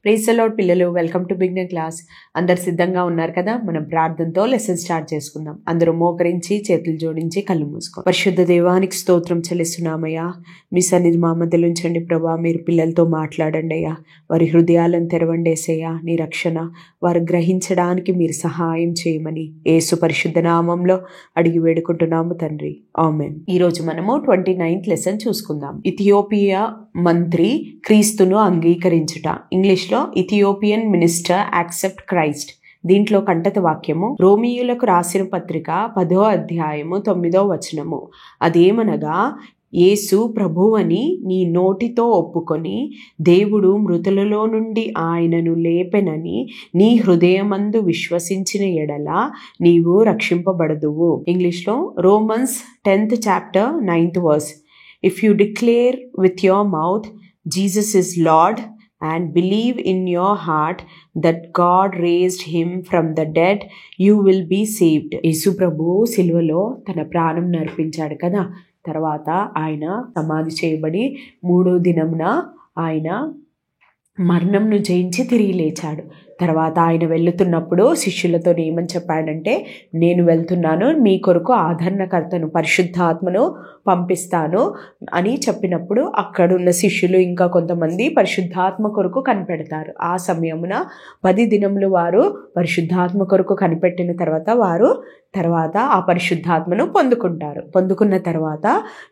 Praise the lord పిల్లలు, welcome to beginner class. అందరు సిద్ధంగా ఉన్నారు కదా? మనం ప్రార్థనతో లెసన్ స్టార్ట్ చేసుకుందాం. అందరూ మోకరించి చేతులు జోడించి కళ్ళు మూసుకో. పరిశుద్ధ దేవానికి స్తోత్రం చెల్లిస్తున్నామయ్యా. మీ సన్నిధి మా మధ్యలో ఉంచండి ప్రభా. మీరు పిల్లలతో మాట్లాడండి అయ్యా. వారి హృదయాలను తెరవండి యేసయ్యా. నీ రక్షణ వారు గ్రహించడానికి మీరు సహాయం చేయమని యేసు పరిశుద్ధ నామంలో అడిగి వేడుకుంటున్నాము తండ్రి, ఆమెన్. ఈరోజు మనము 29th లెసన్ చూసుకుందాం. ఇథియోపియా మంత్రి క్రీస్తును అంగీకరించుట. ఇంగ్లీష్లో ఇథియోపియన్ మినిస్టర్ యాక్సెప్ట్ క్రైస్ట్. దీంట్లో కంటత వాక్యము రోమియోలకు రాసిన పత్రిక 10వ అధ్యాయము 9వ వచనము. అదేమనగా, యేసు ప్రభువని నీ నోటితో ఒప్పుకొని దేవుడు మృతులలో నుండి ఆయనను లేపెనని నీ హృదయమందు విశ్వసించిన ఎడల నీవు రక్షింపబడదువు. ఇంగ్లీష్లో Romans 10th chapter 9th verse. If you declare with your mouth Jesus is Lord and believe in your heart that God raised him from the dead, you will be saved. యేసు ప్రభువు సిలువలో తన ప్రాణం నర్పించాడు కదా. తర్వాత ఆయన సమాధి చేయబడి 3వ దినమున ఆయన మరణంను జయించి తిరిగి లేచాడు. తర్వాత ఆయన వెళ్తున్నప్పుడు శిష్యులతో ఏమని చెప్పాడంటే, నేను వెళ్తున్నాను, మీ కొరకు ఆదరణకర్తను పరిశుద్ధాత్మను పంపిస్తాను అని చెప్పినప్పుడు అక్కడున్న శిష్యులు ఇంకా కొంతమంది పరిశుద్ధాత్మ కొరకు కనిపెడతారు. ఆ సమయమున 10 దినములు వారు పరిశుద్ధాత్మ కొరకు కనిపెట్టిన తర్వాత ఆ పరిశుద్ధాత్మను పొందుకుంటారు. పొందుకున్న తర్వాత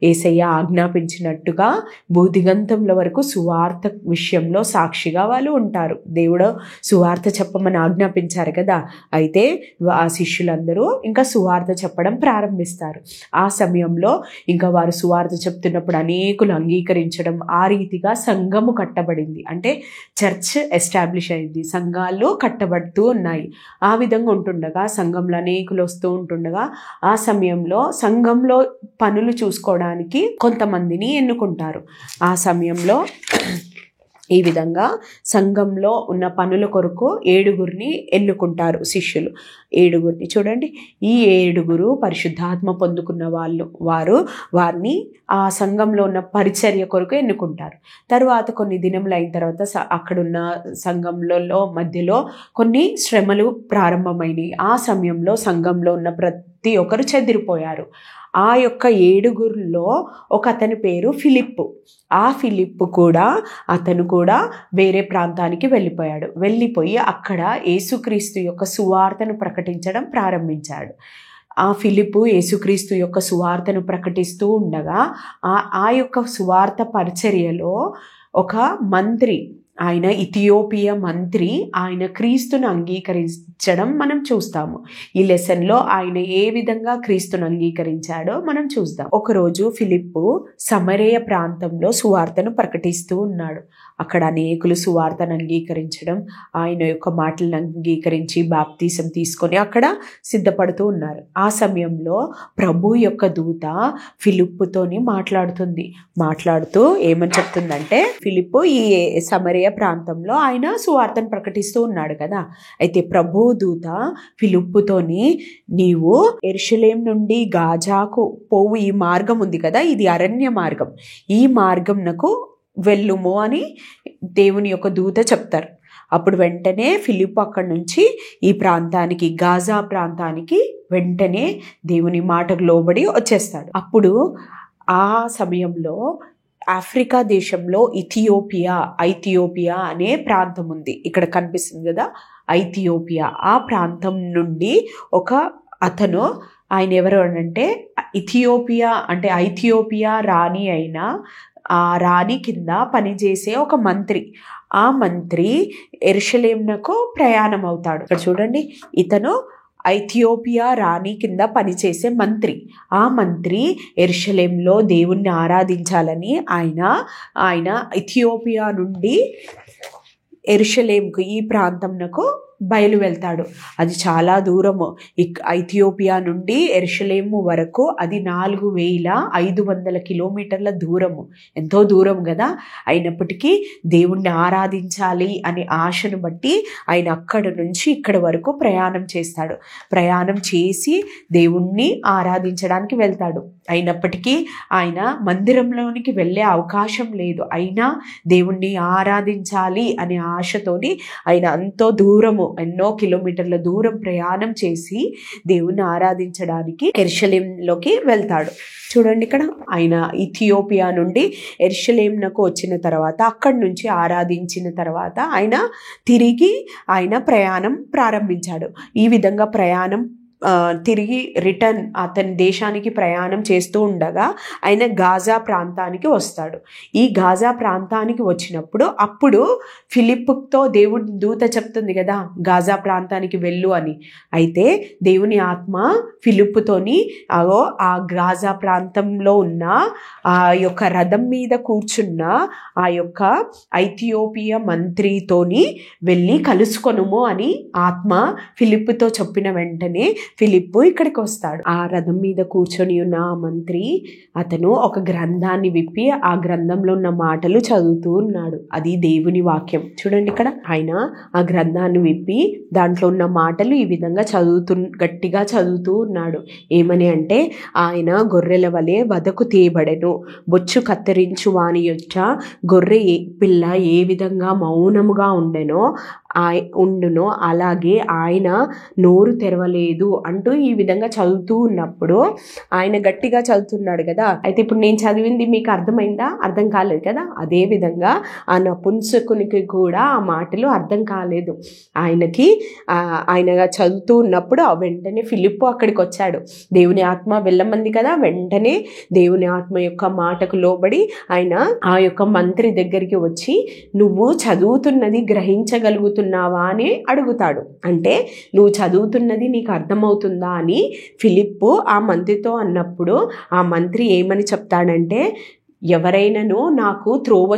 యేసయ్య ఆజ్ఞాపించినట్టుగా భూదిగంతముల వరకు సువార్త విషయంలో సాక్షిగా వాళ్ళు ఉంటారు. దేవుడు సువార్త చెప్పమని ఆజ్ఞాపించారు కదా. అయితే ఆ శిష్యులందరూ ఇంకా సువార్త చెప్పడం ప్రారంభిస్తారు. ఆ సమయంలో ఇంకా వారు సువార్త చెప్తున్నప్పుడు అనేకులు అంగీకరించడం, ఆ రీతిగా సంఘము కట్టబడింది. అంటే చర్చ్ ఎస్టాబ్లిష్ అయింది, సంఘాలు కట్టబడుతూ ఉన్నాయి. ఆ విధంగా ఉంటుండగా సంఘంలో అనేకులు వస్తూ ఉంటుండగా ఆ సమయంలో సంఘంలో పనులు చూసుకోవడానికి కొంతమందిని ఎన్నుకుంటారు. ఆ సమయంలో ఈ విధంగా సంఘంలో ఉన్న పనుల కొరకు 7గురిని ఎన్నుకుంటారు శిష్యులు. 7గురిని చూడండి. ఈ 7గురు పరిశుద్ధాత్మ పొందుకున్న వారిని ఆ సంఘంలో ఉన్న పరిచర్య కొరకు ఎన్నుకుంటారు. తర్వాత కొన్ని దినములు అయిన తర్వాత అక్కడున్న సంఘంలో మధ్యలో కొన్ని శ్రమలు ప్రారంభమైనవి. ఆ సమయంలో సంఘంలో ఉన్న ప్రతి ఒక్కరు చెదిరిపోయారు. ఆ యొక్క 7గురిలో ఒక అతని పేరు ఫిలిప్పు. ఆ ఫిలిప్పు అతను కూడా వేరే ప్రాంతానికి వెళ్ళిపోయి అక్కడ యేసుక్రీస్తు యొక్క సువార్తను ప్రకటించడం ప్రారంభించాడు. ఆ ఫిలిప్పు యేసుక్రీస్తు యొక్క సువార్తను ప్రకటిస్తూ ఉండగా ఆ యొక్క సువార్త పరిచర్యలో ఒక మంత్రి, ఆయన ఇథియోపియా మంత్రి, ఆయన క్రీస్తును అంగీకరించడం మనం చూస్తాము. ఈ లెసన్లో ఆయన ఏ విధంగా క్రీస్తును అంగీకరించాడో మనం చూద్దాం. ఒకరోజు ఫిలిప్పు సమరయ ప్రాంతంలో సువార్తను ప్రకటిస్తూ ఉన్నాడు. అక్కడ అనేకులు సువార్తను అంగీకరించడం, ఆయన యొక్క మాటలను అంగీకరించి బాప్తీసం తీసుకొని అక్కడ సిద్ధపడుతూ ఉన్నారు. ఆ సమయంలో ప్రభు యొక్క దూత ఫిలిప్పుతోని మాట్లాడుతూ ఏమని చెప్తుందంటే, ఫిలిప్పు ఈ సమరయ ప్రాంతంలో ఆయన సువార్తను ప్రకటిస్తూ ఉన్నాడు కదా. అయితే ప్రభు దూత ఫిలిప్పుతోని, నీవు యెరూషలేము నుండి గాజాకు పోవు ఈ మార్గం ఉంది కదా, ఇది అరణ్య మార్గం, ఈ మార్గంనకు వెళ్ళుము అని దేవుని యొక్క దూత చెప్తారు. అప్పుడు వెంటనే ఫిలిప్పు అక్కడి నుంచి ఈ ప్రాంతానికి, గాజా ప్రాంతానికి వెంటనే దేవుని మాటకు లోబడి వచ్చేస్తాడు. అప్పుడు ఆ సమయంలో ఆఫ్రికా దేశంలో ఐథియోపియా అనే ప్రాంతం ఉంది. ఇక్కడ కనిపిస్తుంది కదా, ఐథియోపియా. ఆ ప్రాంతం నుండి ఒక అతను, ఆయన ఎవరు అంటే ఐథియోపియా రాణి అయిన ఆ రాణి కింద పనిచేసే ఒక మంత్రి. ఆ మంత్రి యెరూషలేమునకు ప్రయాణం అవుతాడు. ఇక్కడ చూడండి, ఇతను ఐథియోపియా రాణి కింద పనిచేసే మంత్రి. ఆ మంత్రి యెరూషలేములో దేవుణ్ణి ఆరాధించాలని ఆయన ఇథియోపియా నుండి యెరూషలేముకు, ఈ ప్రాంతంకు బయలు వెళ్తాడు. అది చాలా దూరము, ఐథియోపియా నుండి యెరూషలేము వరకు అది 4500 కిలోమీటర్ల దూరము, ఎంతో దూరం కదా. అయినప్పటికీ దేవుణ్ణి ఆరాధించాలి అనే ఆశను బట్టి ఆయన అక్కడి నుంచి ఇక్కడి వరకు ప్రయాణం చేస్తాడు. ప్రయాణం చేసి దేవుణ్ణి ఆరాధించడానికి వెళ్తాడు. అయినప్పటికీ ఆయన మందిరంలోనికి వెళ్ళే అవకాశం లేదు. అయినా దేవుణ్ణి ఆరాధించాలి అనే ఆశతోని ఆయన ఎంతో దూరము, ఎన్నో కిలోమీటర్ల దూరం ప్రయాణం చేసి దేవుణ్ణి ఆరాధించడానికి యెరూషలేంలోకి వెళ్తాడు. చూడండి, ఇక్కడ ఆయన ఇథియోపియా నుండి యెరూషలేమునకు వచ్చిన తర్వాత అక్కడి నుంచి ఆరాధించిన తర్వాత ఆయన తిరిగి ప్రయాణం ప్రారంభించాడు. ఈ విధంగా ప్రయాణం తిరిగి రిటర్న్ అతని దేశానికి ప్రయాణం చేస్తూ ఉండగా ఆయన గాజా ప్రాంతానికి వస్తాడు. ఈ గాజా ప్రాంతానికి వచ్చినప్పుడు అప్పుడు ఫిలిప్పుతో దేవుడి దూత చెప్తుంది కదా, గాజా ప్రాంతానికి వెళ్ళు అని. అయితే దేవుని ఆత్మ ఫిలిప్పుతోని ఆ గాజా ప్రాంతంలో ఉన్న ఆ యొక్క రథం మీద కూర్చున్న ఆ యొక్క ఐథియోపియా మంత్రితోని వెళ్ళి కలుసుకొనుము అని ఆత్మ ఫిలిప్పుతో చెప్పిన వెంటనే ఫిలిప్పు ఇక్కడికి వస్తాడు. ఆ రథం మీద కూర్చొని ఉన్న ఆ మంత్రి అతను ఒక గ్రంథాన్ని విప్పి ఆ గ్రంథంలో ఉన్న మాటలు చదువుతూ ఉన్నాడు. అది దేవుని వాక్యం. చూడండి, ఇక్కడ ఆయన ఆ గ్రంథాన్ని విప్పి దాంట్లో ఉన్న మాటలు ఈ విధంగా గట్టిగా చదువుతూ ఉన్నాడు. ఏమని అంటే, ఆయన గొర్రెల వలె వదకు తేబడెను, బొచ్చు కత్తిరించు వాని యొచ్చ గొర్రె పిల్ల ఏ విధంగా మౌనముగా ఉండునో అలాగే ఆయన నోరు తెరవలేదు అంటూ ఈ విధంగా చదువుతూ ఉన్నప్పుడు ఆయన గట్టిగా చదువుతున్నాడు కదా. అయితే ఇప్పుడు నేను చదివింది మీకు అర్థమైందా? అర్థం కాలేదు కదా. అదే విధంగా ఆ నపుంసకునికి కూడా ఆ మాటలు అర్థం కాలేదు. ఆయన చదువుతూ ఉన్నప్పుడు వెంటనే ఫిలిప్పు అక్కడికి వచ్చాడు. దేవుని ఆత్మ వెళ్ళమంది కదా, వెంటనే దేవుని ఆత్మ యొక్క మాటకు లోబడి ఆయన ఆ యొక్క మంత్రి దగ్గరికి వచ్చి, నువ్వు చదువుతున్నది గ్రహించగలుగుతున్నావా అని అడుగుతాడు. అంటే నువ్వు చదువుతున్నది నీకు అర్థమవుతుందా అని ఫిలిప్పు ఆ మంత్రితో అన్నప్పుడు ఆ మంత్రి ఏమని చెప్తాడంటే, ఎవరైనాను నాకు త్రోవ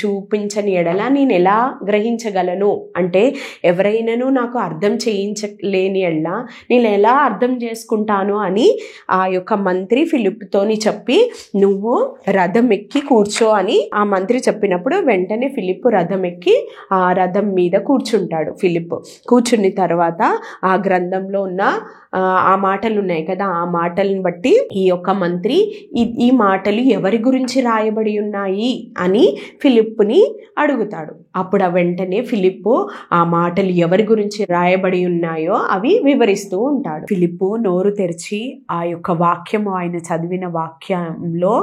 చూపించని ఎడల నేను ఎలా గ్రహించగలను? అంటే ఎవరైనాను నాకు అర్థం చేయించలేని ఎడల నేను ఎలా అర్థం చేసుకుంటాను అని ఆ యొక్క మంత్రి ఫిలిప్పుతోని చెప్పి, నువ్వు రథం ఎక్కి కూర్చో అని ఆ మంత్రి చెప్పినప్పుడు వెంటనే ఫిలిప్పు రథం ఎక్కి ఆ రథం మీద కూర్చుంటాడు. ఫిలిప్పు కూర్చున్న తర్వాత ఆ గ్రంథంలో ఉన్న ఆ మాటలు ఉన్నాయి కదా, ఆ మాటలను బట్టి ఈ యొక్క మంత్రి ఈ మాటలు ఎవరి గురించి రాయబడి ఉన్నాయి అని ఫిలిప్పుని అడుగుతాడు. అప్పుడు వెంటనే ఫిలిప్పు ఆ మాటలు ఎవరి గురించి రాయబడి ఉన్నాయో అవి వివరిస్తూ ఉంటాడు. ఫిలిప్పు నోరు తెరిచి ఆ యొక్క వాక్యము, ఆయన చదివిన వాక్యంలో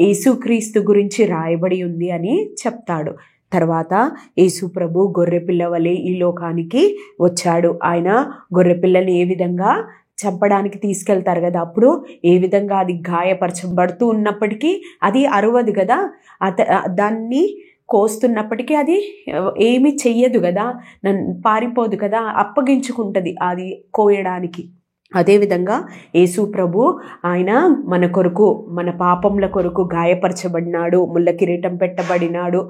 యేసుక్రీస్తు గురించి రాయబడి ఉంది అని చెప్తాడు. తర్వాత యేసు ప్రభు గొర్రెపిల్ల వలె ఈ లోకానికి వచ్చాడు. ఆయన గొర్రెపిల్లని ఏ విధంగా చంపడానికి తీసుకెళ్తారు కదా, అప్పుడు ఏ విధంగా అది గాయపరచబడుతూ ఉన్నప్పటికీ అది అరవదు కదా, దాన్ని కోస్తున్నప్పటికీ అది ఏమీ చెయ్యదు కదా, పారిపోదు కదా, అప్పగించుకుంటుంది అది కోయడానికి. అదేవిధంగా యేసు ప్రభు ఆయన మన కొరకు, మన పాపముల కొరకు గాయపరచబడినాడు, ముళ్ళ కిరీటం పెట్టబడినాడు,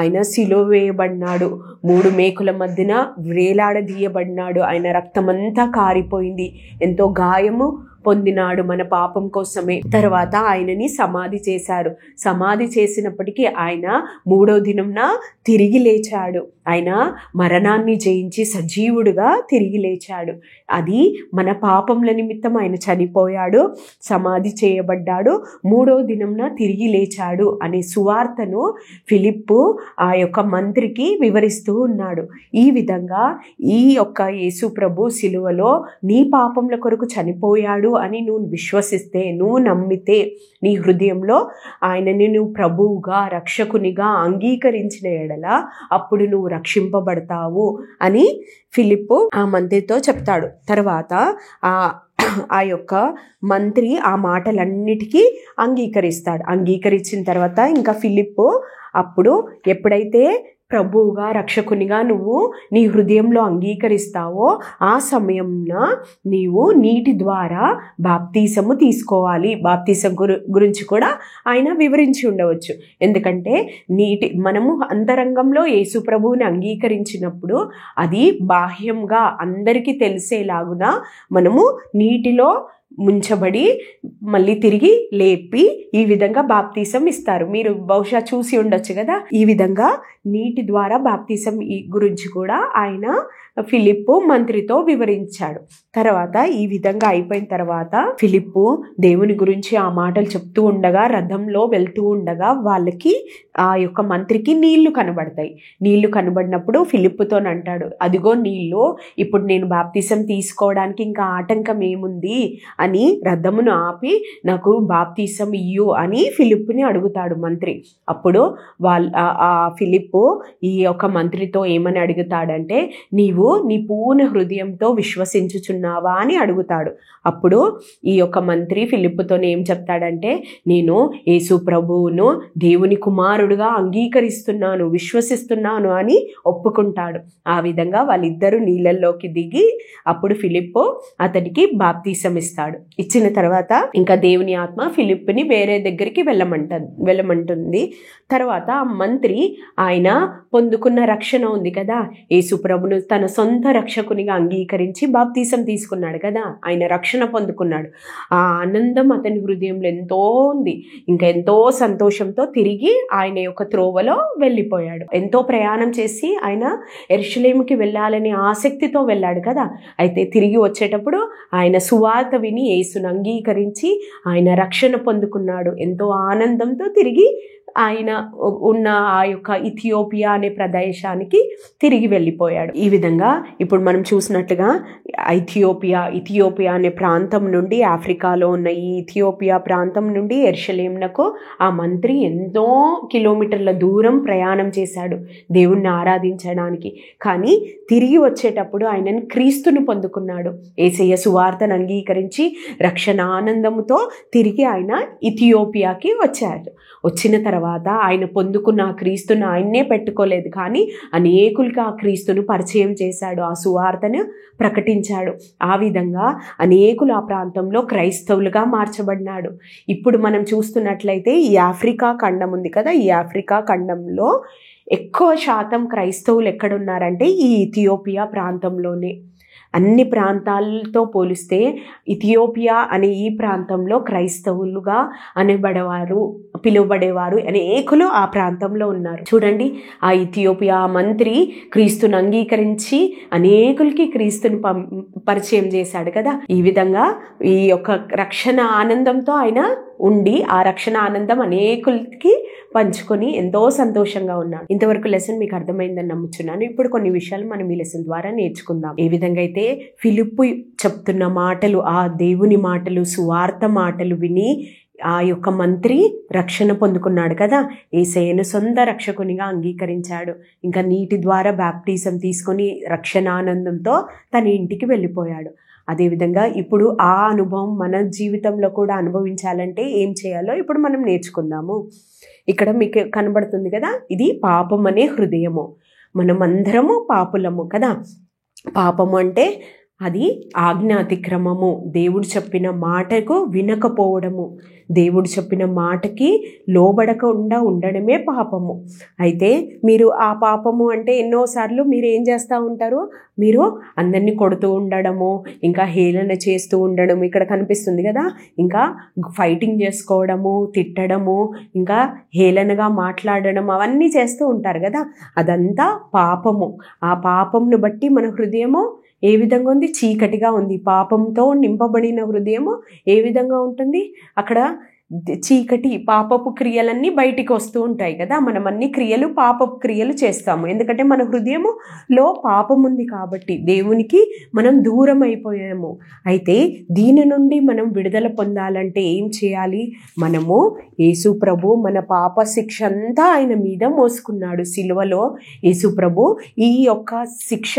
ఆయన సిలువ వేయబడినాడు, 3 మేకుల మధ్యన వేలాడదీయబడినాడు, ఆయన రక్తమంతా కారిపోయింది, ఎంతో గాయము పొందినాడు మన పాపం కోసమే. తర్వాత ఆయనని సమాధి చేశారు. సమాధి చేసినప్పటికీ ఆయన 3వ దినంన తిరిగి లేచాడు. ఆయన మరణాన్ని జయించి సజీవుడుగా తిరిగి లేచాడు. అది మన పాపముల నిమిత్తం ఆయన చనిపోయాడు, సమాధి చేయబడ్డాడు, 3వ దినంన తిరిగి లేచాడు అనే సువార్తను ఫిలిప్పు ఆ యొక్క మంత్రికి వివరిస్తూ ఉన్నాడు. ఈ విధంగా ఈ యొక్క యేసు ప్రభు సిలువలో నీ పాపముల కొరకు చనిపోయాడు అని నువ్వు విశ్వసిస్తే, నువ్వు నమ్మితే, నీ హృదయంలో ఆయనని నువ్వు ప్రభువుగా రక్షకునిగా అంగీకరించిన ఎడల అప్పుడు నువ్వు రక్షింపబడతావు అని ఫిలిప్పు ఆ మంత్రితో చెప్తాడు. తర్వాత ఆ యొక్క మంత్రి ఆ మాటలన్నిటికీ అంగీకరిస్తాడు. అంగీకరించిన తర్వాత ఇంకా ఫిలిప్పు అప్పుడు ఎప్పుడైతే ప్రభువుగా రక్షకునిగా నువ్వు నీ హృదయంలో అంగీకరిస్తావో ఆ సమయంలో నీవు నీటి ద్వారా బాప్తీసము తీసుకోవాలి. బాప్తీసం గురించి కూడా ఆయన వివరించి ఉండవచ్చు. ఎందుకంటే మనము అంతరంగంలో యేసు ప్రభువుని అంగీకరించినప్పుడు అది బాహ్యంగా అందరికీ తెలిసేలాగున మనము నీటిలో ముంచబడి మళ్ళీ తిరిగి లేపి ఈ విధంగా బాప్తీసం ఇస్తారు. మీరు బహుశా చూసి ఉండొచ్చు కదా. ఈ విధంగా నీటి ద్వారా బాప్తీసం గురించి కూడా ఆయన ఫిలిప్పు మంత్రితో వివరించాడు. తర్వాత ఈ విధంగా అయిపోయిన తర్వాత ఫిలిప్పు దేవుని గురించి ఆ మాటలు చెప్తూ ఉండగా రథంలో వెళ్తూ ఉండగా వాళ్ళకి ఆ యొక్క మంత్రికి నీళ్లు కనబడతాయి. నీళ్లు కనబడినప్పుడు ఫిలిప్పుతో అంటాడు, అదిగో నీళ్లు, ఇప్పుడు నేను బాప్తీసం తీసుకోవడానికి ఇంకా ఆటంకం ఏముంది అని రథమును ఆపి నాకు బాప్తీసం ఇయ్యు అని ఫిలిప్పుని అడుగుతాడు మంత్రి. అప్పుడు ఆ ఫిలిప్పు ఈ యొక్క మంత్రితో ఏమని అడుగుతాడంటే, నీవు నీ పూర్ణ హృదయంతో విశ్వసించుచున్నావా అని అడుగుతాడు. అప్పుడు ఈ యొక్క మంత్రి ఫిలిప్పుతో ఏం చెప్తాడంటే, నేను యేసు ప్రభువును దేవుని కుమారుడుగా అంగీకరిస్తున్నాను, విశ్వసిస్తున్నాను అని ఒప్పుకుంటాడు. ఆ విధంగా వాళ్ళిద్దరూ నీళ్ళల్లోకి దిగి అప్పుడు ఫిలిప్పు అతనికి బాప్తీసం ఇస్తాడు. ఇచ్చిన తర్వాత ఇంకా దేవుని ఆత్మ ఫిలిప్పుని వేరే దగ్గరికి వెళ్ళమంటుంది. తర్వాత ఆ మంత్రి ఆయన పొందుకున్న రక్షణ ఉంది కదా, యేసు ప్రభును తన సొంత రక్షకునిగా అంగీకరించి బాప్తీసం తీసుకున్నాడు కదా, ఆయన రక్షణ పొందుకున్నాడు. ఆ ఆనందం అతని హృదయంలో ఎంతో ఉంది. ఇంకా ఎంతో సంతోషంతో తిరిగి ఆయన యొక్క త్రోవలో వెళ్ళిపోయాడు. ఎంతో ప్రయాణం చేసి ఆయన యెరూషలేముకి వెళ్ళాలని ఆసక్తితో వెళ్ళాడు కదా. అయితే తిరిగి వచ్చేటప్పుడు ఆయన సువార్త విని యేసును అంగీకరించి ఆయన రక్షణ పొందుకున్నాడు. ఎంతో ఆనందంతో తిరిగి ఆయన ఉన్న ఆ యొక్క ఇథియోపియా అనే ప్రదేశానికి తిరిగి వెళ్ళిపోయాడు. ఈ విధంగా ఇప్పుడు మనం చూసినట్లుగా ఇథియోపియా అనే ప్రాంతం నుండి, ఆఫ్రికాలో ఉన్న ఈ ఇథియోపియా ప్రాంతం నుండి యెరూషలేమునకు ఆ మంత్రి ఎంతో కిలోమీటర్ల దూరం ప్రయాణం చేశాడు దేవుణ్ణి ఆరాధించడానికి. కానీ తిరిగి వచ్చేటప్పుడు ఆయనను క్రీస్తును పొందుకున్నాడు. యేసయ్య సువార్తను అంగీకరించి రక్షణ ఆనందముతో తిరిగి ఆయన ఇథియోపియాకి వచ్చాడు. వచ్చిన తర్వాత ఆయన పొందుకున్న ఆ క్రీస్తును ఆయన్నే పెట్టుకోలేదు, కానీ అనేకులకి ఆ క్రీస్తును పరిచయం చేశాడు, ఆ సువార్తను ప్రకటించాడు. ఆ విధంగా అనేకులు ఆ ప్రాంతంలో క్రైస్తవులుగా మార్చబడినాడు. ఇప్పుడు మనం చూస్తున్నట్లయితే ఈ ఆఫ్రికా ఖండం ఉంది కదా, ఈ ఆఫ్రికా ఖండంలో ఎక్కువ శాతం క్రైస్తవులు ఎక్కడున్నారంటే ఈ ఇథియోపియా ప్రాంతంలోనే. అన్ని ప్రాంతాలతో పోలిస్తే ఇథియోపియా అనే ఈ ప్రాంతంలో క్రైస్తవులుగా పిలువబడేవారు అనేకులు ఆ ప్రాంతంలో ఉన్నారు. చూడండి, ఆ ఇథియోపియా మంత్రి క్రీస్తును అంగీకరించి అనేకులకి క్రీస్తును పరిచయం చేశాడు కదా. ఈ విధంగా ఈ యొక్క రక్షణ ఆనందంతో ఆయన ఉండి ఆ రక్షణ ఆనందం అనేకులకి పంచుకొని ఎంతో సంతోషంగా ఉన్నాడు. ఇంతవరకు లెసన్ మీకు అర్థమైందని నమ్ముచున్నాను. ఇప్పుడు కొన్ని విషయాలు మనం ఈ లెసన్ ద్వారా నేర్చుకుందాం. ఏ విధంగా అయితే ఫిలిప్పు చెప్తున్న మాటలు, ఆ దేవుని మాటలు, సువార్త మాటలు విని ఆ యొక్క మంత్రి రక్షణ పొందుకున్నాడు కదా, యేసయ్యను సొంత రక్షకునిగా అంగీకరించాడు. ఇంకా నీటి ద్వారా బాప్టిజం తీసుకొని రక్షణ ఆనందంతో తన ఇంటికి వెళ్ళిపోయాడు. అదేవిధంగా ఇప్పుడు ఆ అనుభవం మన జీవితంలో కూడా అనుభవించాలంటే ఏం చేయాలో ఇప్పుడు మనం నేర్చుకుందాము. ఇక్కడ మీకు కనబడుతుంది కదా, ఇది పాపం అనే హృదయము. మనం అందరము పాపులము కదా. పాపము అంటే అది ఆజ్ఞాతిక్రమము, దేవుడు చెప్పిన మాటకు వినకపోవడము, దేవుడు చెప్పిన మాటకి లోబడకుండా ఉండడమే పాపము. అయితే మీరు ఆ పాపము అంటే ఎన్నోసార్లు మీరు ఏం చేస్తూ ఉంటారు, మీరు అందరినీ కొడుతూ ఉండడము, ఇంకా హేళన చేస్తూ ఉండడం ఇక్కడ కనిపిస్తుంది కదా, ఇంకా ఫైటింగ్ చేసుకోవడము, తిట్టడము, ఇంకా హేళనగా మాట్లాడడం, అవన్నీ చేస్తూ ఉంటారు కదా. అదంతా పాపము. ఆ పాపంను బట్టి మన హృదయము ఏ విధంగా ఉంది, చీకటిగా ఉంది. పాపంతో నింపబడిన హృదయము ఏ విధంగా ఉంటుంది, అక్కడ చీకటి, పాపపు క్రియలన్నీ బయటికి వస్తూ ఉంటాయి కదా. మనం అన్ని క్రియలు, పాపపు క్రియలు చేస్తాము. ఎందుకంటే మన హృదయములో పాపం ఉంది కాబట్టి దేవునికి మనం దూరం అయిపోయాము. అయితే దీని నుండి మనం విడుదల పొందాలంటే ఏం చేయాలి, మనము యేసు ప్రభు మన పాప శిక్ష అంతా ఆయన మీద మోసుకున్నాడు సిలువలో. యేసు ప్రభు ఈ యొక్క శిక్ష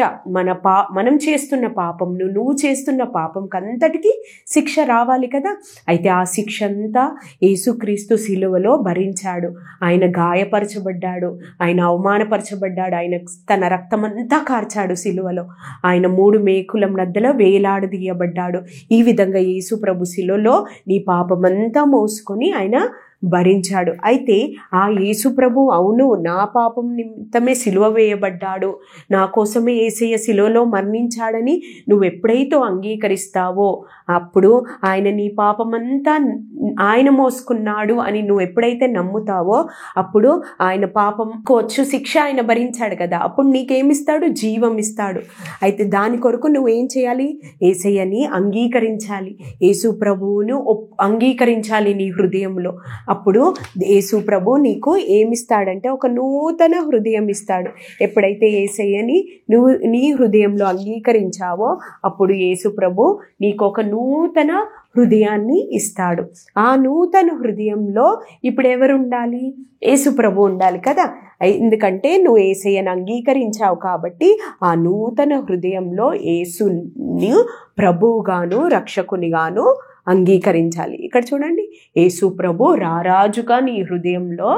మనం చేస్తున్న పాపంను, నువ్వు చేస్తున్న పాపంకి అంతటికీ శిక్ష రావాలి కదా. అయితే ఆ శిక్ష అంతా యేసుక్రీస్తు సిలువలో భరించాడు. ఆయన గాయపరచబడ్డాడు, ఆయన అవమానపరచబడ్డాడు, ఆయన తన రక్తమంతా కార్చాడు సిలువలో. ఆయన 3 మేకుల మధ్యలో వేలాడదీయబడ్డాడు. ఈ విధంగా యేసు ప్రభు సిలువలో నీ పాపమంతా మోసుకొని ఆయన భరించాడు. అయితే ఆ యేసు ప్రభు అవును నా పాపం నిమిత్తమే సిలువ వేయబడ్డాడు, నా కోసమే యేసయ్య సిలువలో మరణించాడని నువ్వు ఎప్పుడైతే అంగీకరిస్తావో, అప్పుడు ఆయన నీ పాపమంతా ఆయన మోసుకున్నాడు అని నువ్వు ఎప్పుడైతే నమ్ముతావో, అప్పుడు ఆయన పాపంకు వచ్చు శిక్ష ఆయన భరించాడు కదా, అప్పుడు నీకేమిస్తాడు? జీవం ఇస్తాడు. అయితే దాని కొరకు నువ్వేం చేయాలి? యేసయ్యని అంగీకరించాలి, యేసు ప్రభువును అంగీకరించాలి నీ హృదయంలో. అప్పుడు యేసు ప్రభు నీకు ఏమిస్తాడంటే ఒక నూతన హృదయం ఇస్తాడు. ఎప్పుడైతే యేసయ్యని నువ్వు నీ హృదయంలో అంగీకరించావో, అప్పుడు యేసు ప్రభు నీకు ఒక నూతన హృదయాన్ని ఇస్తాడు. ఆ నూతన హృదయంలో ఇప్పుడు ఎవరు ఉండాలి? యేసు ప్రభు ఉండాలి కదా. ఎందుకంటే నువ్వు యేసయ్యను అంగీకరించావు కాబట్టి ఆ నూతన హృదయంలో యేసుని ప్రభువుగాను రక్షకునిగాను అంగీకరించాలి. ఇక్కడ చూడండి, యేసు ప్రభు రారాజుగా నీ హృదయంలో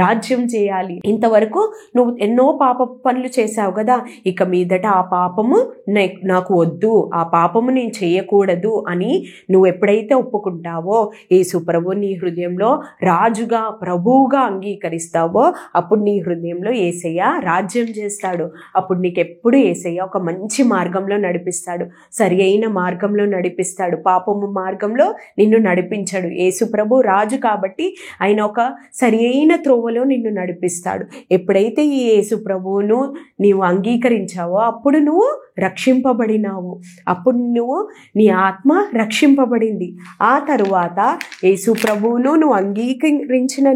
రాజ్యం చేయాలి. ఇంతవరకు నువ్వు ఎన్నో పాప పనులు చేశావు కదా, ఇక మీదట ఆ పాపము నాకు వద్దు, ఆ పాపము నేను చేయకూడదు అని నువ్వు ఎప్పుడైతే ఒప్పుకుంటావో, యేసు ప్రభు నీ హృదయంలో రాజుగా ప్రభువుగా అంగీకరిస్తావో, అప్పుడు నీ హృదయంలో యేసయ్య రాజ్యం చేస్తాడు. అప్పుడు నీకు ఎప్పుడు యేసయ్య ఒక మంచి మార్గంలో నడిపిస్తాడు, సరి అయిన మార్గంలో నడిపిస్తాడు, పాపము మార్గంలో నిన్ను నడిపించాడు. యేసు ప్రభు రాజు కాబట్టి ఆయన ఒక సరి అయిన త్రోవలో నిన్ను నడిపిస్తాడు. ఎప్పుడైతే ఈ యేసు ప్రభువును నీవు అంగీకరించావో, అప్పుడు నువ్వు రక్షింపబడినావు, అప్పుడు నీ ఆత్మ రక్షింపబడింది. ఆ తరువాత యేసు ప్రభువును నువ్వు అంగీకరించిన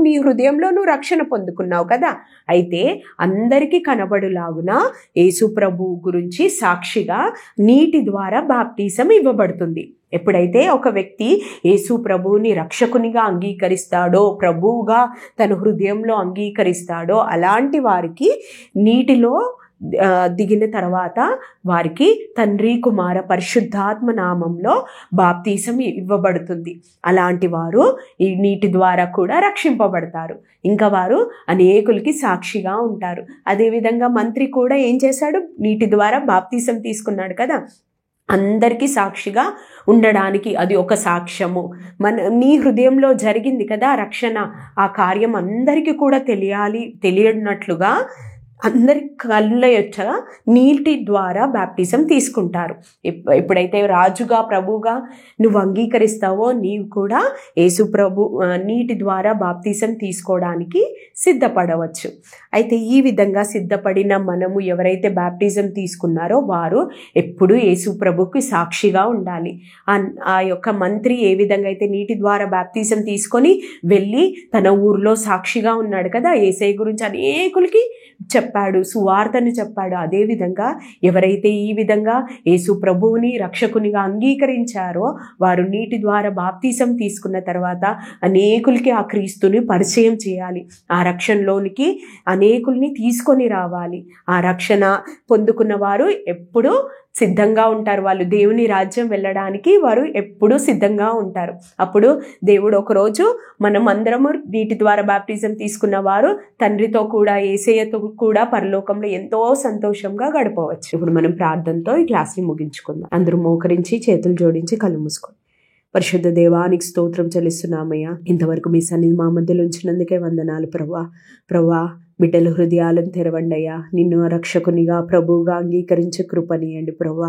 నీ హృదయంలో నువ్వు రక్షణ పొందుకున్నావు కదా. అయితే అందరికీ కనబడులాగున యేసు ప్రభువు గురించి సాక్షిగా నీటి ద్వారా బాప్తిసం ఇవ్వబడుతుంది. ఎప్పుడైతే ఒక వ్యక్తి యేసు ప్రభువుని రక్షకునిగా అంగీకరిస్తాడో, ప్రభువుగా తన హృదయంలో అంగీకరిస్తాడో, అలాంటి వారికి నీటిలో దిగిన తర్వాత వారికి తండ్రి కుమార పరిశుద్ధాత్మ నామంలో బాప్తిసం ఇవ్వబడుతుంది. అలాంటి వారు ఈ నీటి ద్వారా కూడా రక్షింపబడతారు. ఇంకా వారు అనేకులకి సాక్షిగా ఉంటారు. అదేవిధంగా మంత్రి కూడా ఏం చేశాడు? నీటి ద్వారా బాప్తిసం తీసుకున్నాడు కదా, అందరికీ సాక్షిగా ఉండడానికి అది ఒక సాక్ష్యము. నీ హృదయంలో జరిగింది కదా రక్షణ, ఆ కార్యం అందరికీ కూడా తెలియనట్లుగా అందరి కళ్ళ యొక్క నీటి ద్వారా బాప్టిజం తీసుకుంటారు. ఎప్పుడైతే రాజుగా ప్రభువుగా నువ్వు అంగీకరిస్తావో, నీవు కూడా యేసు ప్రభు నీటి ద్వారా బాప్టిజం తీసుకోవడానికి సిద్ధపడవచ్చు. అయితే ఈ విధంగా సిద్ధపడిన మనము ఎవరైతే బాప్టిజం తీసుకున్నారో వారు ఎప్పుడు యేసు ప్రభుకి సాక్షిగా ఉండాలి. ఆ యొక్క మంత్రి ఏ విధంగా అయితే నీటి ద్వారా బాప్టిజం తీసుకొని వెళ్ళి తన ఊర్లో సాక్షిగా ఉన్నాడు కదా, యేసయ్య గురించి అనేకులకి చెప్పాడు, సువార్తను చెప్పాడు. అదేవిధంగా ఎవరైతే ఈ విధంగా యేసు ప్రభువుని రక్షకునిగా అంగీకరించారో వారు నీటి ద్వారా బాప్తిసం తీసుకున్న తర్వాత అనేకులకి ఆ క్రీస్తుని పరిచయం చేయాలి. ఆ రక్షణలోనికి అనేకుల్ని తీసుకొని రావాలి. ఆ రక్షణ పొందుకున్న వారు ఎప్పుడూ సిద్ధంగా ఉంటారు. వాళ్ళు దేవుని రాజ్యం వెళ్ళడానికి వారు ఎప్పుడూ సిద్ధంగా ఉంటారు. అప్పుడు దేవుడు ఒకరోజు మనం అందరము నీటి ద్వారా బాప్టిజం తీసుకున్న వారు తండ్రితో కూడా యేసయ్యతో కూడా పరలోకంలో ఎంతో సంతోషంగా గడపవచ్చు. ఇప్పుడు మనం ప్రార్థనతో ఈ క్లాస్ని ముగించుకుందాం. అందరూ మోకరించి చేతులు జోడించి కళ్ళు మూసుకోండి. పరిశుద్ధ దేవానికి స్తోత్రం చెల్లిస్తున్నామయ్యా. ఇంతవరకు మీ సన్నిధి మా మధ్యలో ఉంచినందుకే వందనాలు ప్రభువా. బిడ్డల హృదయాలను తెరవండి అయ్యా. నిన్ను రక్షకునిగా ప్రభువుగా అంగీకరించే కృపనియండి ప్రభువా.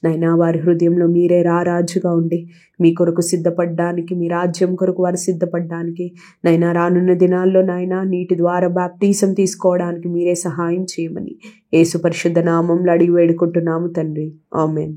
నైనా వారి హృదయంలో మీరే రారాజుగా ఉండి మీ కొరకు సిద్ధపడడానికి, మీ రాజ్యం కొరకు వారు సిద్ధపడడానికి, నైనా రానున్న దినాల్లో నాయనా నీటి ద్వారా బాప్టిజం తీసుకోవడానికి మీరే సహాయం చేయమని యేసు పరిశుద్ధ నామంలో అడిగి వేడుకుంటున్నాము తండ్రి. ఆమేన్.